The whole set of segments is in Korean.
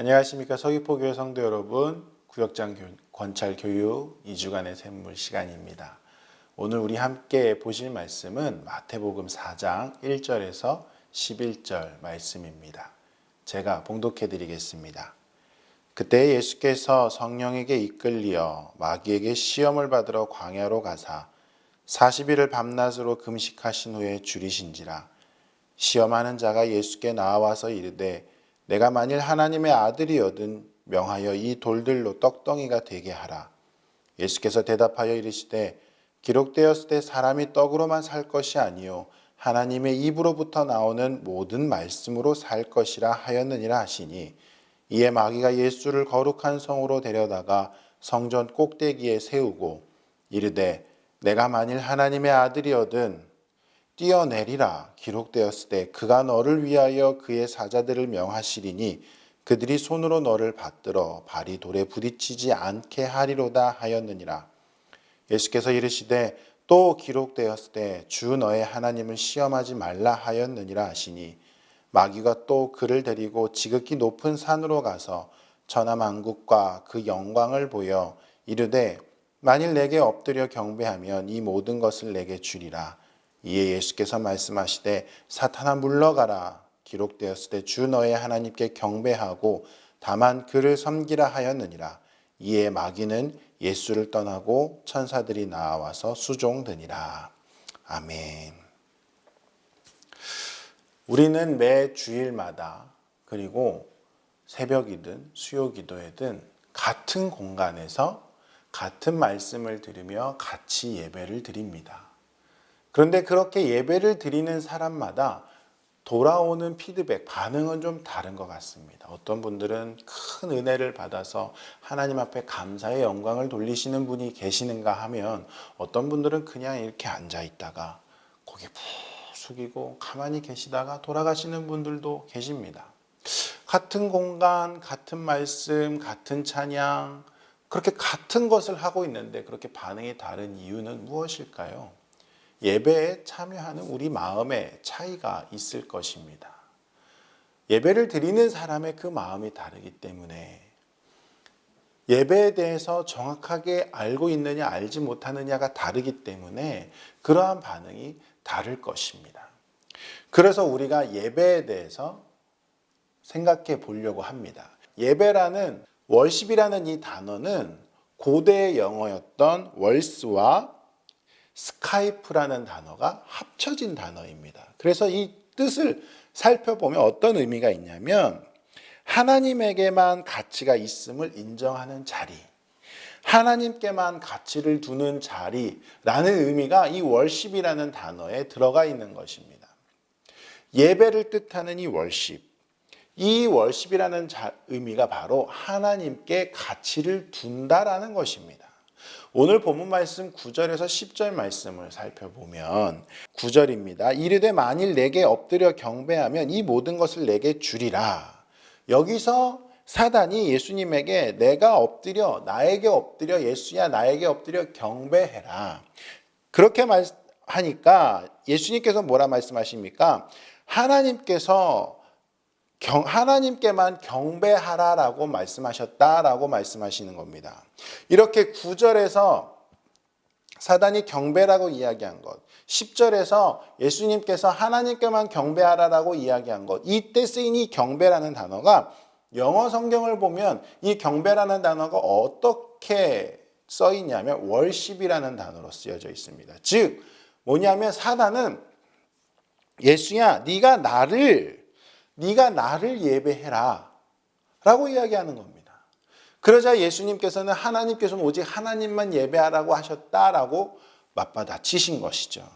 안녕하십니까. 서귀포교회 성도 여러분, 구역장 권찰 교육 2주간의 샘물 시간입니다. 오늘 우리 함께 보실 말씀은 마태복음 4장 1절에서 11절 말씀입니다. 제가 봉독해 드리겠습니다. 그때 예수께서 성령에게 이끌리어 마귀에게 시험을 받으러 광야로 가사 40일을 밤낮으로 금식하신 후에 줄이신지라. 시험하는 자가 예수께 나와서 이르되 내가 만일 하나님의 아들이거든 명하여 이 돌들로 떡덩이가 되게 하라. 예수께서 대답하여 이르시되 기록되었을 때 사람이 떡으로만 살 것이 아니요 하나님의 입으로부터 나오는 모든 말씀으로 살 것이라 하였느니라 하시니, 이에 마귀가 예수를 거룩한 성으로 데려다가 성전 꼭대기에 세우고 이르되 내가 만일 하나님의 아들이거든 뛰어내리라. 기록되었을 때 그가 너를 위하여 그의 사자들을 명하시리니 그들이 손으로 너를 받들어 발이 돌에 부딪히지 않게 하리로다 하였느니라. 예수께서 이르시되 또 기록되었을 때 주 너의 하나님을 시험하지 말라 하였느니라 하시니, 마귀가 또 그를 데리고 지극히 높은 산으로 가서 천하만국과 그 영광을 보여 이르되 만일 내게 엎드려 경배하면 이 모든 것을 내게 주리라. 이에 예수께서 말씀하시되 사탄아 물러가라. 기록되었을 때 주 너의 하나님께 경배하고 다만 그를 섬기라 하였느니라. 이에 마귀는 예수를 떠나고 천사들이 나와서 수종드니라. 아멘. 우리는 매 주일마다 그리고 새벽이든 수요기도회든 같은 공간에서 같은 말씀을 들으며 같이 예배를 드립니다. 그런데 그렇게 예배를 드리는 사람마다 돌아오는 피드백, 반응은 좀 다른 것 같습니다. 어떤 분들은 큰 은혜를 받아서 하나님 앞에 감사의 영광을 돌리시는 분이 계시는가 하면, 어떤 분들은 그냥 이렇게 앉아 있다가 고개 푹 숙이고 가만히 계시다가 돌아가시는 분들도 계십니다. 같은 공간, 같은 말씀, 같은 찬양, 그렇게 같은 것을 하고 있는데 그렇게 반응이 다른 이유는 무엇일까요? 예배에 참여하는 우리 마음에 차이가 있을 것입니다. 예배를 드리는 사람의 그 마음이 다르기 때문에, 예배에 대해서 정확하게 알고 있느냐 알지 못하느냐가 다르기 때문에 그러한 반응이 다를 것입니다. 그래서 우리가 예배에 대해서 생각해 보려고 합니다. 예배라는, 월십이라는 이 단어는 고대 영어였던 월스와 스카이프라는 단어가 합쳐진 단어입니다. 그래서 이 뜻을 살펴보면 어떤 의미가 있냐면, 하나님에게만 가치가 있음을 인정하는 자리, 하나님께만 가치를 두는 자리라는 의미가 이 월십이라는 단어에 들어가 있는 것입니다. 예배를 뜻하는 이 월십, 이 월십이라는 의미가 바로 하나님께 가치를 둔다라는 것입니다. 오늘 본문 말씀 9절에서 10절 말씀을 살펴보면 9절입니다. 이르되 만일 내게 엎드려 경배하면 이 모든 것을 내게 주리라. 여기서 사단이 예수님에게 내가 엎드려, 나에게 엎드려, 예수야 나에게 엎드려 경배해라, 그렇게 하니까 예수님께서 뭐라 말씀하십니까? 하나님께만 경배하라라고 말씀하셨다라고 말씀하시는 겁니다. 이렇게 9절에서 사단이 경배라고 이야기한 것, 10절에서 예수님께서 하나님께만 경배하라라고 이야기한 것, 이때 쓰인 이 경배라는 단어가 영어 성경을 보면 이 경배라는 단어가 어떻게 써 있냐면 월십이라는 단어로 쓰여져 있습니다. 즉 뭐냐면 사단은 예수야 네가 나를 예배해라 라고 이야기하는 겁니다. 그러자 예수님께서는 하나님께서는 오직 하나님만 예배하라고 하셨다라고 맞받아치신 것이죠.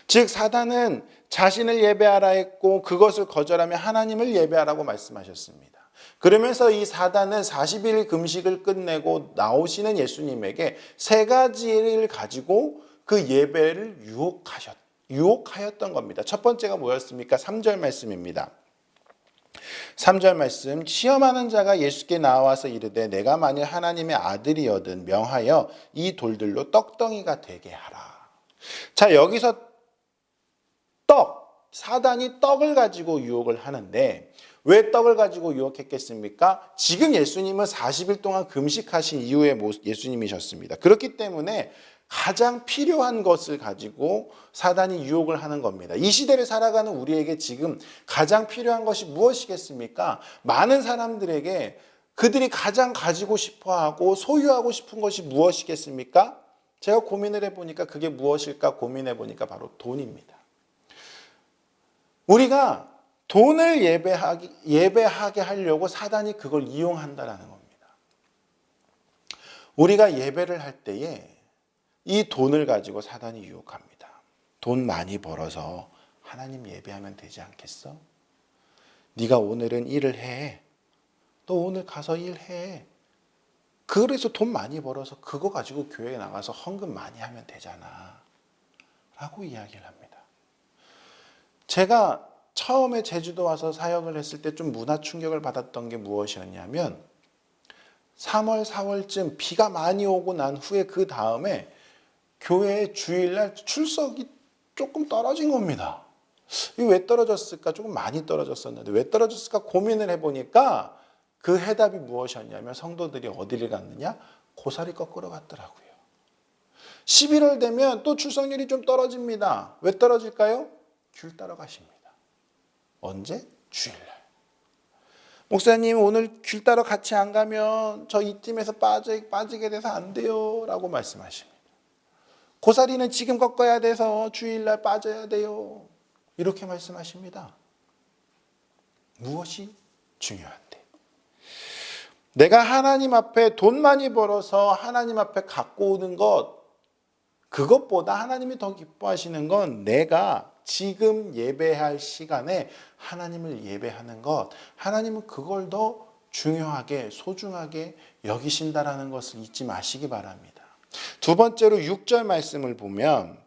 즉 사단은 자신을 예배하라 했고 그것을 거절하면 하나님을 예배하라고 말씀하셨습니다. 그러면서 이 사단은 40일 금식을 끝내고 나오시는 예수님에게 세 가지를 가지고 그 예배를 유혹하였던 겁니다. 첫 번째가 뭐였습니까? 3절 말씀입니다. 3절 말씀, 시험하는 자가 예수께 나와서 이르되 내가 만일 하나님의 아들이거든 명하여 이 돌들로 떡덩이가 되게 하라. 자, 여기서 사단이 떡을 가지고 유혹을 하는데 왜 떡을 가지고 유혹했겠습니까? 지금 예수님은 40일 동안 금식하신 이후의 예수님이셨습니다. 그렇기 때문에 가장 필요한 것을 가지고 사단이 유혹을 하는 겁니다. 이 시대를 살아가는 우리에게 지금 가장 필요한 것이 무엇이겠습니까? 많은 사람들에게 그들이 가장 가지고 싶어하고 소유하고 싶은 것이 무엇이겠습니까? 제가 고민을 해보니까 그게 무엇일까 고민해보니까 바로 돈입니다. 우리가 돈을 예배하게 하려고 사단이 그걸 이용한다라는 겁니다. 우리가 예배를 할 때에 이 돈을 가지고 사단이 유혹합니다. 돈 많이 벌어서 하나님 예배하면 되지 않겠어? 네가 오늘은 일을 해. 너 오늘 가서 일해. 그래서 돈 많이 벌어서 그거 가지고 교회에 나가서 헌금 많이 하면 되잖아. 라고 이야기를 합니다. 제가 처음에 제주도 와서 사역을 했을 때 좀 문화 충격을 받았던 게 무엇이었냐면 3월, 4월쯤 비가 많이 오고 난 후에 그 다음에 교회에 주일날 출석이 조금 떨어진 겁니다. 이게 왜 떨어졌을까? 조금 많이 떨어졌었는데 왜 떨어졌을까 고민을 해보니까 그 해답이 무엇이었냐면 성도들이 어디를 갔느냐? 고사리 꺾으러 갔더라고요. 11월 되면 또 출석률이 좀 떨어집니다. 왜 떨어질까요? 귤 따러 가십니다. 언제? 주일날. 목사님 오늘 귤 따러 같이 안 가면 저 이 팀에서 빠지게 돼서 안 돼요 라고 말씀하십니다. 고사리는 지금 꺾어야 돼서 주일날 빠져야 돼요. 이렇게 말씀하십니다. 무엇이 중요한데? 내가 하나님 앞에 돈 많이 벌어서 하나님 앞에 갖고 오는 것, 그것보다 하나님이 더 기뻐하시는 건 내가 지금 예배할 시간에 하나님을 예배하는 것, 하나님은 그걸 더 중요하게 소중하게 여기신다라는 것을 잊지 마시기 바랍니다. 두 번째로 6절 말씀을 보면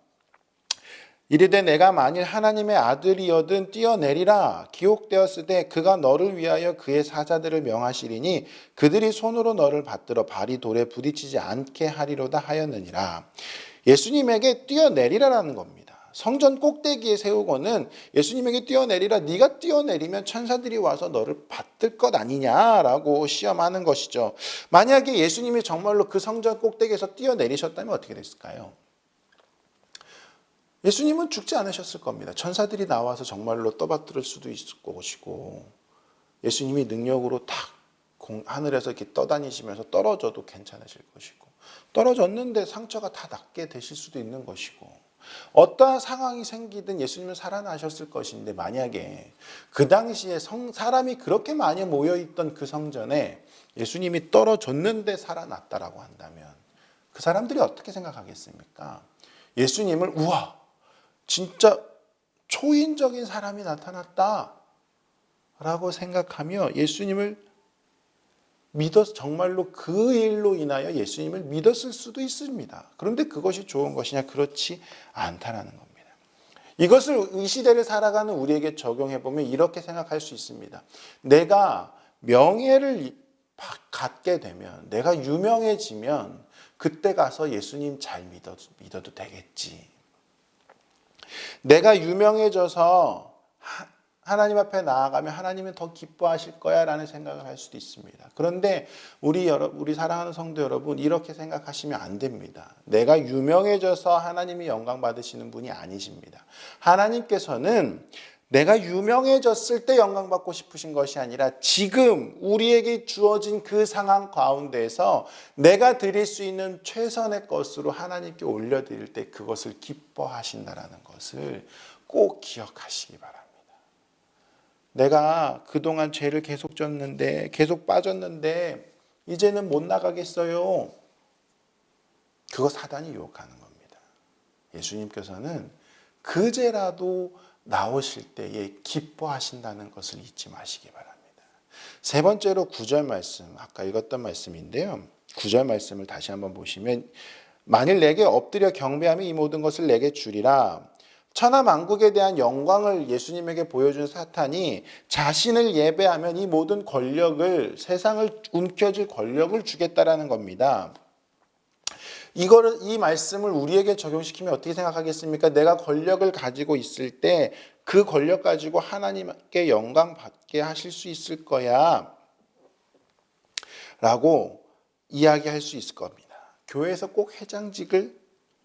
이르되 내가 만일 하나님의 아들이여든 뛰어내리라 기록되었으되 그가 너를 위하여 그의 사자들을 명하시리니 그들이 손으로 너를 받들어 발이 돌에 부딪히지 않게 하리로다 하였느니라. 예수님에게 뛰어내리라라는 겁니다. 성전 꼭대기에 세우고는 예수님에게 뛰어내리라, 네가 뛰어내리면 천사들이 와서 너를 받들 것 아니냐라고 시험하는 것이죠. 만약에 예수님이 정말로 그 성전 꼭대기에서 뛰어내리셨다면 어떻게 됐을까요? 예수님은 죽지 않으셨을 겁니다. 천사들이 나와서 정말로 떠받들 수도 있을 것이고 예수님이 능력으로 탁 하늘에서 이렇게 떠다니시면서 떨어져도 괜찮으실 것이고 떨어졌는데 상처가 다 낫게 되실 수도 있는 것이고 어떠한 상황이 생기든 예수님은 살아나셨을 것인데 만약에 그 당시에 사람이 그렇게 많이 모여있던 그 성전에 예수님이 떨어졌는데 살아났다라고 한다면 그 사람들이 어떻게 생각하겠습니까? 예수님을 우와 진짜 초인적인 사람이 나타났다 라고 생각하며 예수님을 정말로 그 일로 인하여 예수님을 믿었을 수도 있습니다. 그런데 그것이 좋은 것이냐? 그렇지 않다라는 겁니다. 이것을 이 시대를 살아가는 우리에게 적용해보면 이렇게 생각할 수 있습니다. 내가 명예를 갖게 되면, 내가 유명해지면 그때 가서 예수님 잘 믿어도 되겠지. 내가 유명해져서 하나님 앞에 나아가면 하나님은 더 기뻐하실 거야 라는 생각을 할 수도 있습니다. 그런데 우리 사랑하는 성도 여러분, 이렇게 생각하시면 안 됩니다. 내가 유명해져서 하나님이 영광 받으시는 분이 아니십니다. 하나님께서는 내가 유명해졌을 때 영광 받고 싶으신 것이 아니라 지금 우리에게 주어진 그 상황 가운데에서 내가 드릴 수 있는 최선의 것으로 하나님께 올려드릴 때 그것을 기뻐하신다라는 것을 꼭 기억하시기 바랍니다. 내가 그동안 죄를 계속 졌는데 계속 빠졌는데 이제는 못 나가겠어요. 그거 사단이 유혹하는 겁니다. 예수님께서는 그 죄라도 나오실 때에 기뻐하신다는 것을 잊지 마시기 바랍니다. 세 번째로 9절 말씀, 아까 읽었던 말씀인데요. 9절 말씀을 다시 한번 보시면 만일 내게 엎드려 경배하며 이 모든 것을 내게 주리라. 천하 만국에 대한 영광을 예수님에게 보여준 사탄이 자신을 예배하면 이 모든 권력을, 세상을 움켜쥘 권력을 주겠다라는 겁니다. 이 말씀을 우리에게 적용시키면 어떻게 생각하겠습니까? 내가 권력을 가지고 있을 때 그 권력 가지고 하나님께 영광 받게 하실 수 있을 거야 라고 이야기할 수 있을 겁니다. 교회에서 꼭 회장직을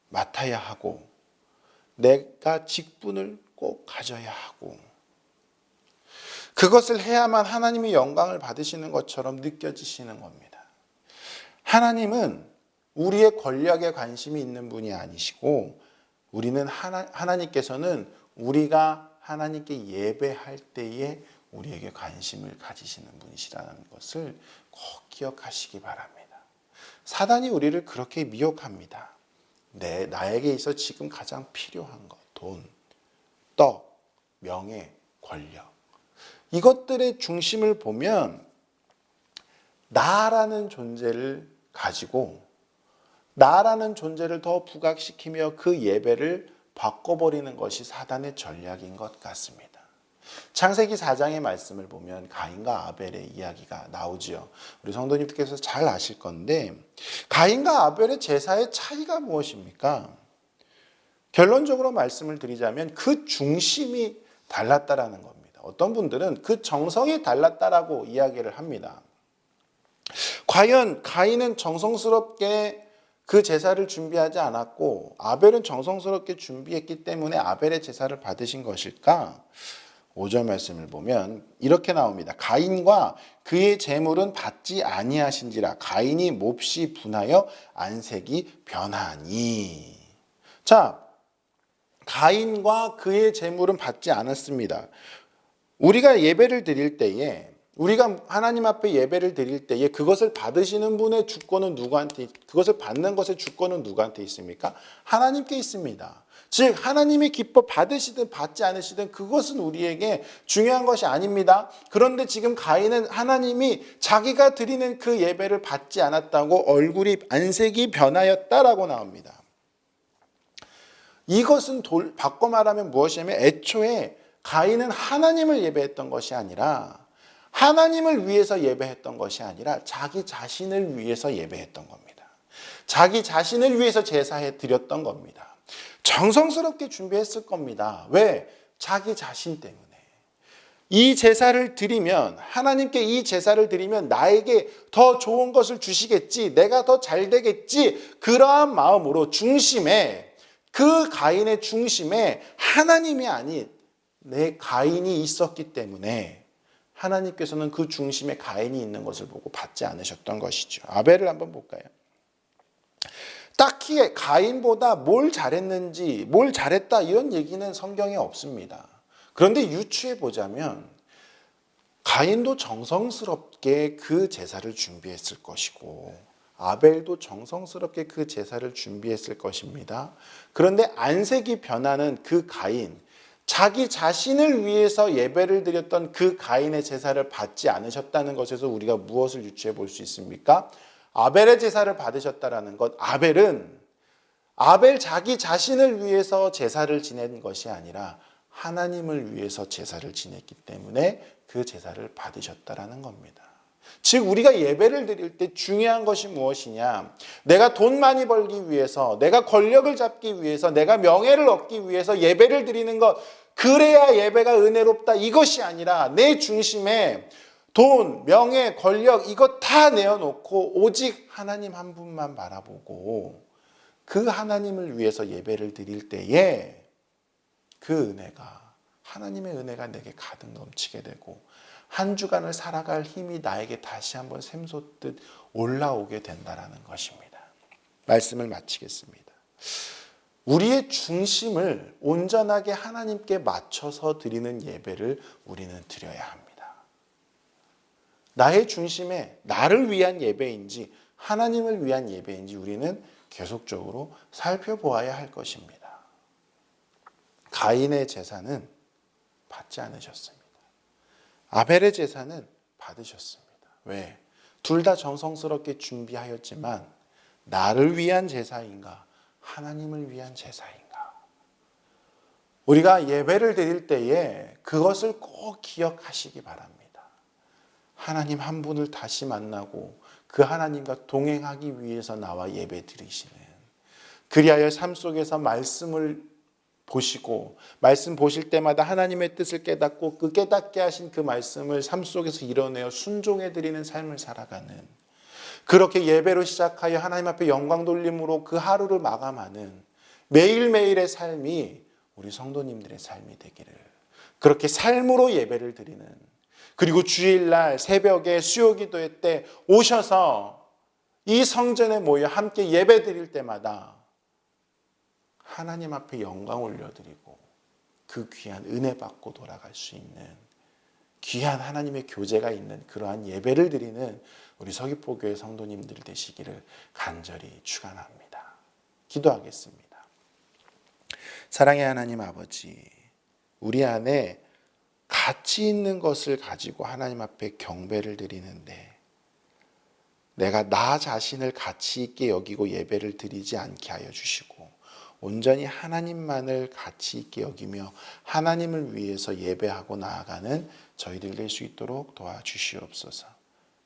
맡아야 하고 내가 직분을 꼭 가져야 하고 그것을 해야만 하나님이 영광을 받으시는 것처럼 느껴지시는 겁니다. 하나님은 우리의 권력에 관심이 있는 분이 아니시고 우리는 하나님께서는 우리가 하나님께 예배할 때에 우리에게 관심을 가지시는 분이시라는 것을 꼭 기억하시기 바랍니다. 사단이 우리를 그렇게 미혹합니다. 나에게 있어 지금 가장 필요한 것, 돈, 떡, 명예, 권력. 이것들의 중심을 보면 나라는 존재를 가지고 나라는 존재를 더 부각시키며 그 예배를 바꿔버리는 것이 사단의 전략인 것 같습니다. 창세기 4장의 말씀을 보면 가인과 아벨의 이야기가 나오죠. 우리 성도님들께서 잘 아실 건데 가인과 아벨의 제사의 차이가 무엇입니까? 결론적으로 말씀을 드리자면 그 중심이 달랐다라는 겁니다. 어떤 분들은 그 정성이 달랐다라고 이야기를 합니다. 과연 가인은 정성스럽게 그 제사를 준비하지 않았고 아벨은 정성스럽게 준비했기 때문에 아벨의 제사를 받으신 것일까? 5절 말씀을 보면 이렇게 나옵니다. 가인과 그의 제물은 받지 아니하신지라 가인이 몹시 분하여 안색이 변하니. 자, 가인과 그의 제물은 받지 않았습니다. 우리가 예배를 드릴 때에 우리가 하나님 앞에 예배를 드릴 때에 그것을 받으시는 분의 주권은 누구한테, 그것을 받는 것의 주권은 누구한테 있습니까? 하나님께 있습니다. 즉 하나님이 기뻐 받으시든 받지 않으시든 그것은 우리에게 중요한 것이 아닙니다. 그런데 지금 가인은 하나님이 자기가 드리는 그 예배를 받지 않았다고 얼굴이 안색이 변하였다라고 나옵니다. 이것은 바꿔 말하면 무엇이냐면 애초에 가인은 하나님을 예배했던 것이 아니라 하나님을 위해서 예배했던 것이 아니라 자기 자신을 위해서 예배했던 겁니다. 자기 자신을 위해서 제사해 드렸던 겁니다. 정성스럽게 준비했을 겁니다. 왜? 자기 자신 때문에. 이 제사를 드리면 하나님께 이 제사를 드리면 나에게 더 좋은 것을 주시겠지. 내가 더 잘 되겠지. 그러한 마음으로 중심에 그 가인의 중심에 하나님이 아닌 내 가인이 있었기 때문에 하나님께서는 그 중심에 가인이 있는 것을 보고 받지 않으셨던 것이죠. 아벨을 한번 볼까요? 딱히 가인보다 뭘 잘했는지, 뭘 잘했다 이런 얘기는 성경에 없습니다. 그런데 유추해 보자면 가인도 정성스럽게 그 제사를 준비했을 것이고 아벨도 정성스럽게 그 제사를 준비했을 것입니다. 그런데 안색이 변하는 그 가인, 자기 자신을 위해서 예배를 드렸던 그 가인의 제사를 받지 않으셨다는 것에서 우리가 무엇을 유추해 볼 수 있습니까? 아벨의 제사를 받으셨다라는 것, 아벨 자기 자신을 위해서 제사를 지낸 것이 아니라 하나님을 위해서 제사를 지냈기 때문에 그 제사를 받으셨다라는 겁니다. 즉 우리가 예배를 드릴 때 중요한 것이 무엇이냐? 내가 돈 많이 벌기 위해서, 내가 권력을 잡기 위해서, 내가 명예를 얻기 위해서 예배를 드리는 것, 그래야 예배가 은혜롭다 이것이 아니라 내 중심에 돈, 명예, 권력 이것 다 내어놓고 오직 하나님 한 분만 바라보고 그 하나님을 위해서 예배를 드릴 때에 그 은혜가, 하나님의 은혜가 내게 가득 넘치게 되고 한 주간을 살아갈 힘이 나에게 다시 한번 샘솟듯 올라오게 된다는 것입니다. 말씀을 마치겠습니다. 우리의 중심을 온전하게 하나님께 맞춰서 드리는 예배를 우리는 드려야 합니다. 나의 중심에 나를 위한 예배인지 하나님을 위한 예배인지 우리는 계속적으로 살펴보아야 할 것입니다. 가인의 제사는 받지 않으셨습니다. 아벨의 제사는 받으셨습니다. 왜? 둘 다 정성스럽게 준비하였지만 나를 위한 제사인가? 하나님을 위한 제사인가? 우리가 예배를 드릴 때에 그것을 꼭 기억하시기 바랍니다. 하나님 한 분을 다시 만나고 그 하나님과 동행하기 위해서 나와 예배 드리시는, 그리하여 삶 속에서 말씀을 보시고 말씀 보실 때마다 하나님의 뜻을 깨닫고 그 깨닫게 하신 그 말씀을 삶 속에서 이뤄내어 순종해 드리는 삶을 살아가는, 그렇게 예배로 시작하여 하나님 앞에 영광 돌림으로 그 하루를 마감하는 매일매일의 삶이 우리 성도님들의 삶이 되기를, 그렇게 삶으로 예배를 드리는, 그리고 주일날 새벽에 수요기도회 때 오셔서 이 성전에 모여 함께 예배 드릴 때마다 하나님 앞에 영광 올려드리고 그 귀한 은혜 받고 돌아갈 수 있는 귀한 하나님의 교제가 있는 그러한 예배를 드리는 우리 서귀포교회 성도님들 되시기를 간절히 축원합니다. 기도하겠습니다. 사랑의 하나님 아버지, 우리 안에 가치 있는 것을 가지고 하나님 앞에 경배를 드리는데 내가 나 자신을 가치 있게 여기고 예배를 드리지 않게 하여 주시고 온전히 하나님만을 가치 있게 여기며 하나님을 위해서 예배하고 나아가는 저희들 될 수 있도록 도와주시옵소서.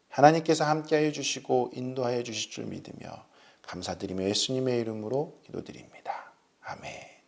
하나님께서 함께하여 주시고 인도하여 주실 줄 믿으며 감사드리며 예수님의 이름으로 기도드립니다. 아멘.